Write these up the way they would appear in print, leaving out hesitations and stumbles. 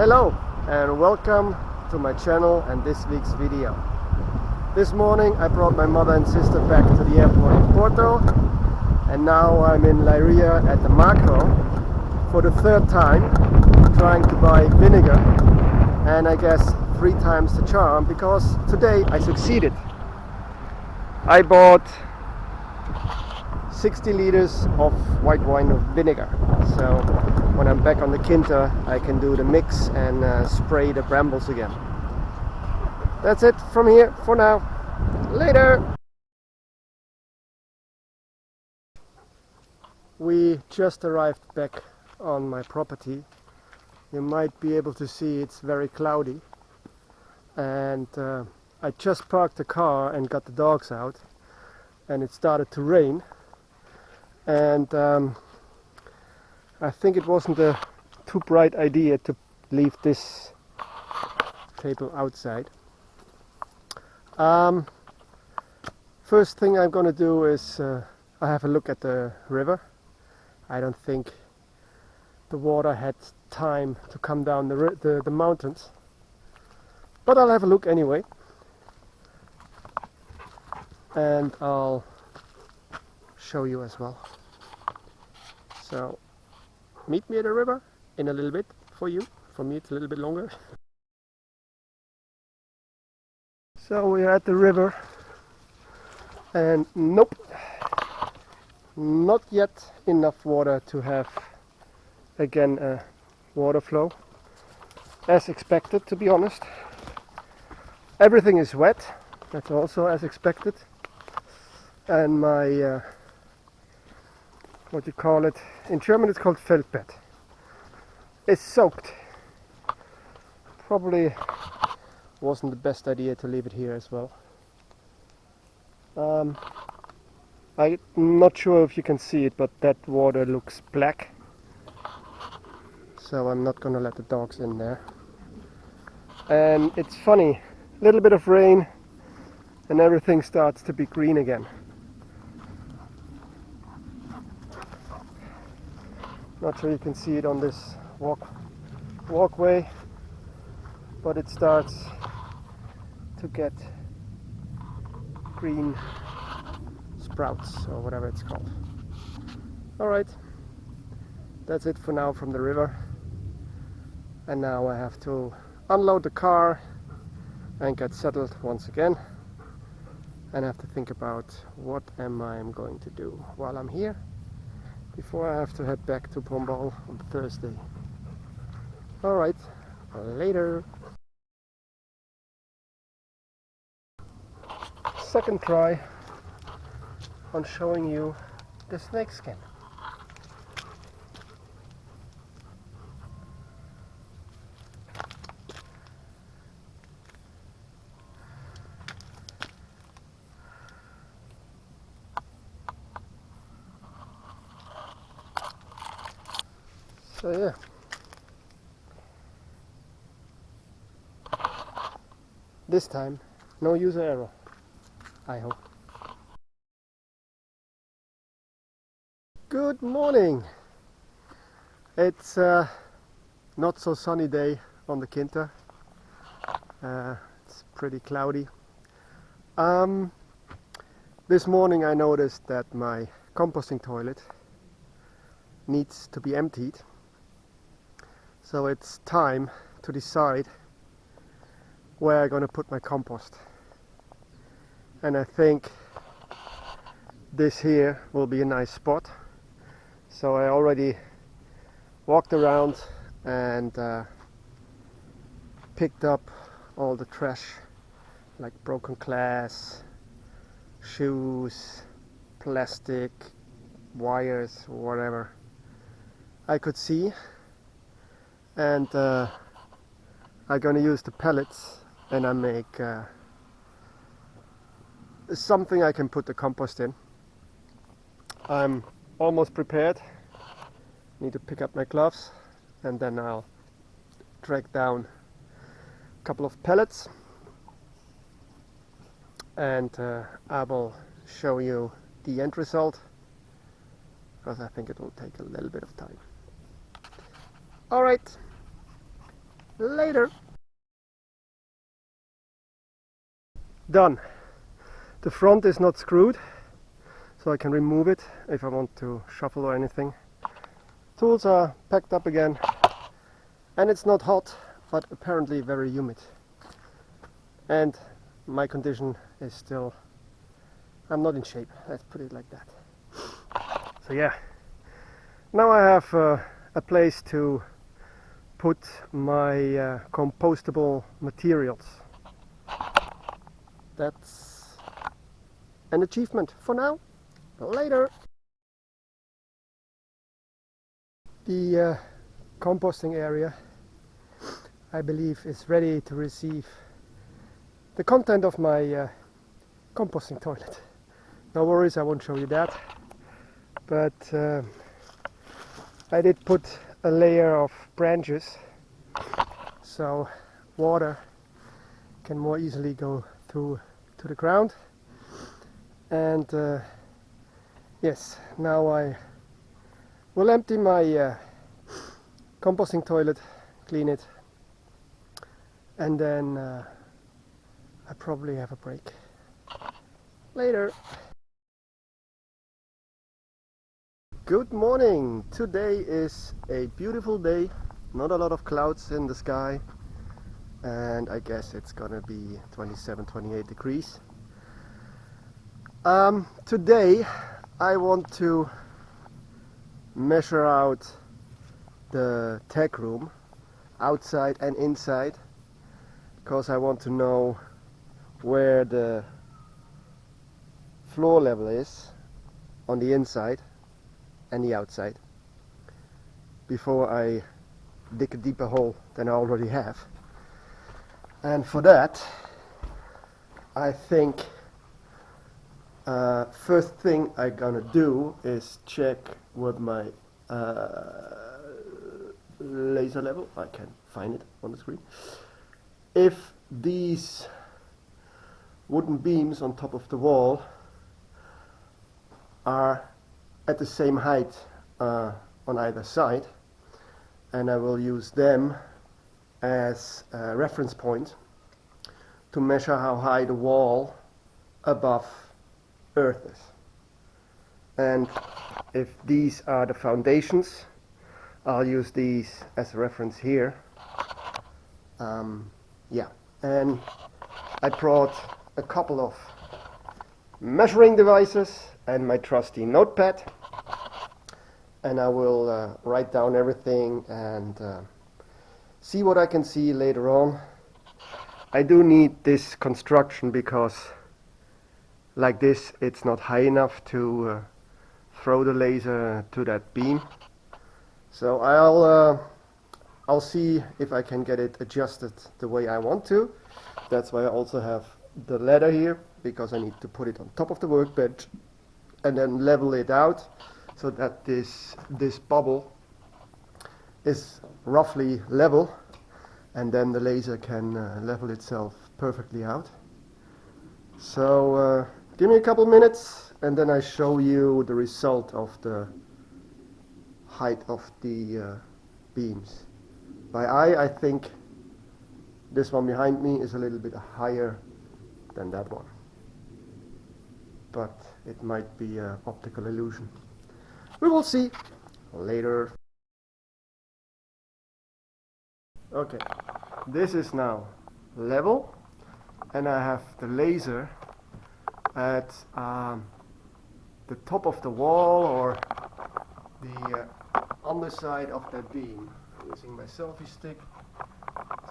Hello and welcome to my channel and this week's video. This morning I brought my mother and sister back to the airport in Porto, and now I'm in Leiria at the Macro for the third time trying to buy vinegar, and I guess 3 times the charm because today I succeeded. I bought 60 liters of white wine vinegar, so when I'm back on the Quinta I can do the mix and spray the brambles again. That's it from here for now. Later! We just arrived back on my property. You might be able to see it's very cloudy, and I just parked the car and got the dogs out, and it started to rain, and I think it wasn't a too bright idea to leave this table outside. First thing I'm gonna do is I have a look at the river. I don't think the water had time to come down the mountains, but I'll have a look anyway, and I'll show you as well. So meet me at the river in a little bit. For you, for me it's a little bit longer. So we're at the river, and nope, not yet enough water to have again a water flow as expected, to be honest. Everything is wet, that's also as expected, and my what you call it in German, it's called Feldbett, is soaked. Probably wasn't the best idea to leave it here as well. I'm not sure if you can see it, but that water looks black, so I'm not gonna let the dogs in there. And it's funny, a little bit of rain and everything starts to be green again. Not sure you can see it on this walkway, but it starts to get green sprouts or whatever it's called. Alright, that's it for now from the river, and now I have to unload the car and get settled once again, and have to think about what am I going to do while I'm here before I have to head back to Pombal on Thursday. Alright, later. Second try on showing you the snake skin. So yeah, this time no user error, I hope. Good morning. It's not so sunny day on the Quinta. It's pretty cloudy. This morning I noticed that my composting toilet needs to be emptied, so it's time to decide where I'm gonna put my compost, and I think this here will be a nice spot. So I already walked around and picked up all the trash, like broken glass, shoes, plastic, wires, whatever I could see, and I'm gonna use the pellets and I make something I can put the compost in. I'm almost prepared. Need to pick up my gloves, and then I'll drag down a couple of pellets, and I will show you the end result, because I think it will take a little bit of time. Alright, Later. Done. The front is not screwed, so I can remove it if I want to shuffle or anything. Tools are packed up again, and it's not hot, but apparently very humid. And my condition is still, I'm not in shape, let's put it like that. So yeah, now I have a place to put my compostable materials. That's an achievement for now. Later. The composting area, I believe, is ready to receive the content of my composting toilet. No worries, I won't show you that. But I did put a layer of branches so water can more easily go through to the ground. And yes, now I will empty my composting toilet, clean it, and then I probably have a break. Later. Good morning. Today is a beautiful day, not a lot of clouds in the sky, and I guess it's gonna be 27-28 degrees. Today I want to measure out the Techroom outside and inside, because I want to know where the floor level is on the inside and the outside before I dig a deeper hole than I already have. And for that, I think first thing I'm gonna do is check with my laser level. I can find it on the screen. If these wooden beams on top of the wall are at the same height on either side, and I will use them as a reference point to measure how high the wall above earth is. And if these are the foundations, I'll use these as a reference here. Yeah, and I brought a couple of measuring devices and my trusty notepad, and I will write down everything and see what I can see later on. I do need this construction because like this it's not high enough to throw the laser to that beam. So I'll see if I can get it adjusted the way I want to. That's why I also have the ladder here, because I need to put it on top of the workbench and then level it out so that this bubble is roughly level, and then the laser can level itself perfectly out. So give me a couple minutes and then I show you the result of the height of the beams. By eye, I think this one behind me is a little bit higher than that one, but it might be an optical illusion. We will see later. Okay, this is now level, and I have the laser at the top of the wall or the underside of that beam. Using my selfie stick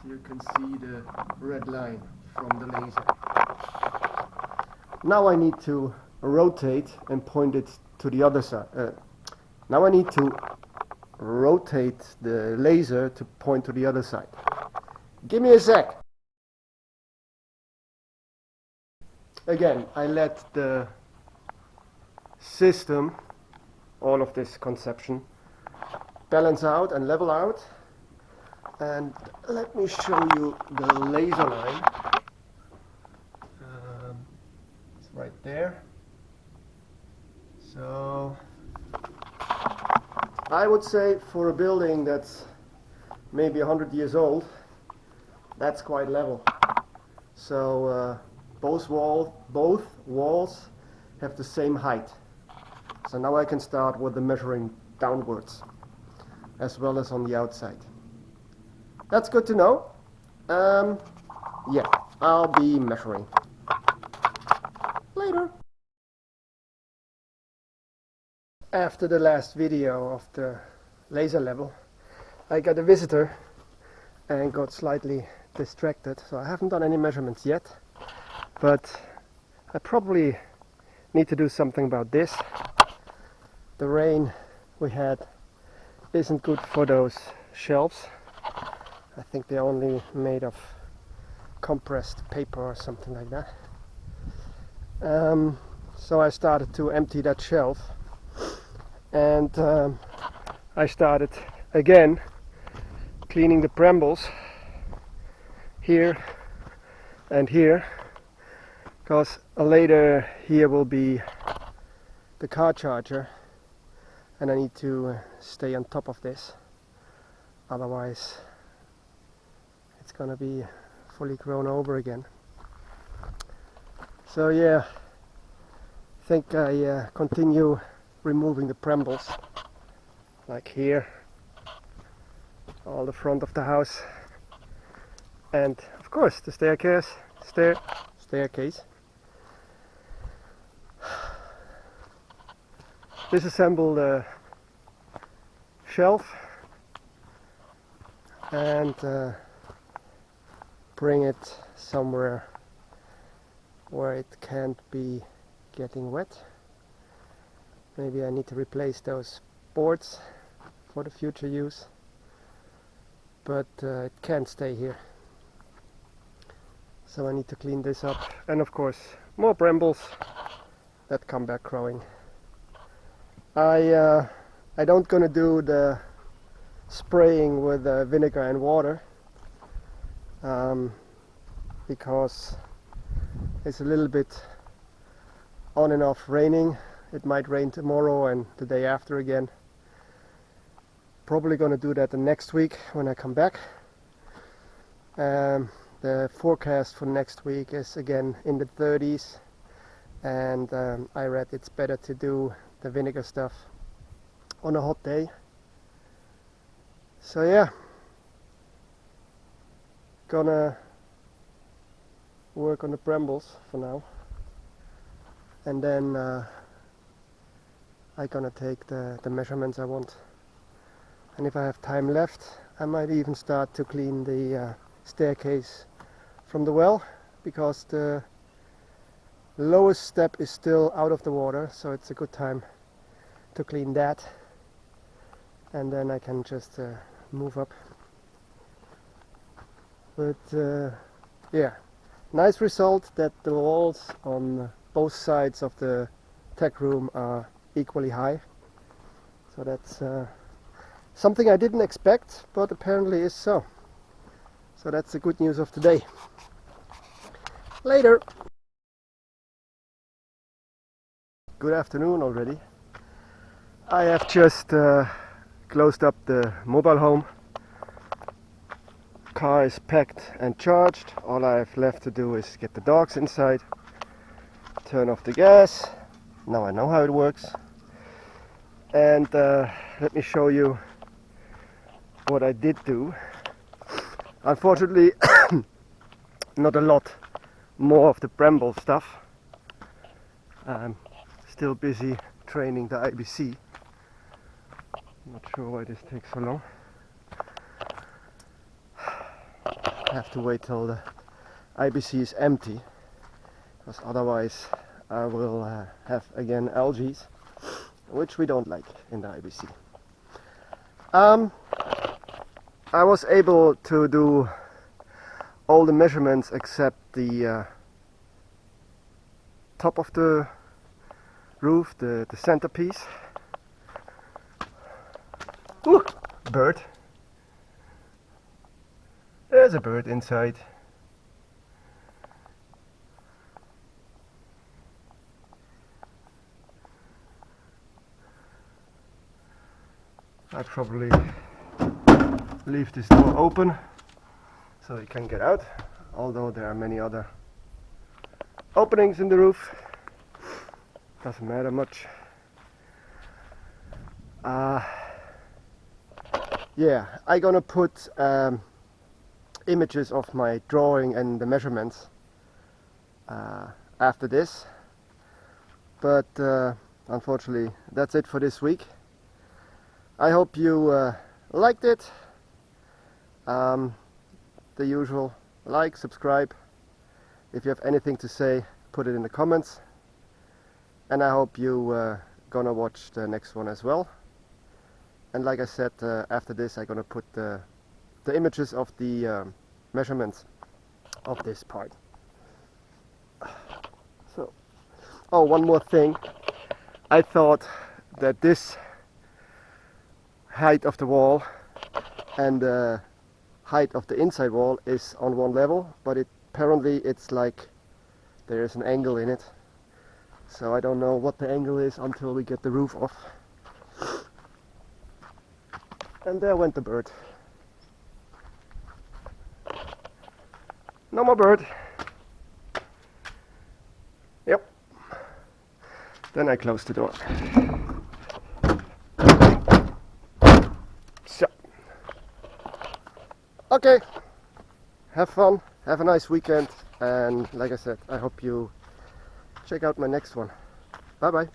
so you can see the red line from the laser. Now I need to rotate and point it to the other side. Now I need to rotate the laser to point to the other side. Give me a sec. Again, I let the system, all of this conception, balance out and level out. And let me show you the laser line. It's right there. So I would say for a building that's maybe 100 years old, that's quite level. So both walls have the same height. So now I can start with the measuring downwards as well as on the outside. That's good to know. Yeah, I'll be measuring later. After the last video of the laser level, I got a visitor and got slightly distracted, so I haven't done any measurements yet, but I probably need to do something about this. The rain we had isn't good for those shelves. I think they're only made of compressed paper or something like that. So I started to empty that shelf, and I started again cleaning the brambles here and here, because later here will be the car charger and I need to stay on top of this, otherwise it's gonna be fully grown over again. So yeah, I think I continue removing the brambles, like here, all the front of the house, and of course the staircase. Disassemble the shelf and bring it somewhere where it can't be getting wet. Maybe I need to replace those boards for the future use, but it can't stay here. So I need to clean this up, and of course more brambles that come back growing. I don't gonna do the spraying with vinegar and water because it's a little bit on and off raining. It might rain tomorrow and the day after again. Probably gonna do that the next week when I come back. The forecast for next week is again in the 30s, and I read it's better to do the vinegar stuff on a hot day. So yeah, gonna work on the brambles for now, and then I'm gonna take the measurements I want, and if I have time left I might even start to clean the staircase from the well, because the lowest step is still out of the water, so it's a good time to clean that, and then I can just move up. But yeah, nice result that the walls on both sides of the Techroom are equally high, so that's something I didn't expect, but apparently is so. So that's the good news of today. Later. Good afternoon already. I have just closed up the mobile home. Car is packed and charged. All I have left to do is get the dogs inside, turn off the gas. Now I know how it works. And let me show you what I did do. Unfortunately, not a lot more of the bramble stuff. I'm still busy training the IBC. Not sure why this takes so long. I have to wait till the IBC is empty, because otherwise I will have again algae, which we don't like in the IBC. I was able to do all the measurements except the top of the roof, the centerpiece. Ooh, bird. There's a bird inside. I probably leave this door open so you can get out, although there are many other openings in the roof. Doesn't matter much. Yeah, I'm gonna put images of my drawing and the measurements after this, but unfortunately that's it for this week. I hope you liked it. The usual, like, subscribe. If you have anything to say, put it in the comments, and I hope you gonna watch the next one as well. And like I said, after this I'm gonna put the images of the measurements of this part. So, oh, one more thing. I thought that this height of the wall and the height of the inside wall is on one level, but apparently it's like there is an angle in it. So I don't know what the angle is until we get the roof off. And there went the bird. No more bird. Yep. Then I close the door. So. Okay. Have fun. Have a nice weekend. And like I said, I hope you check out my next one. Bye bye.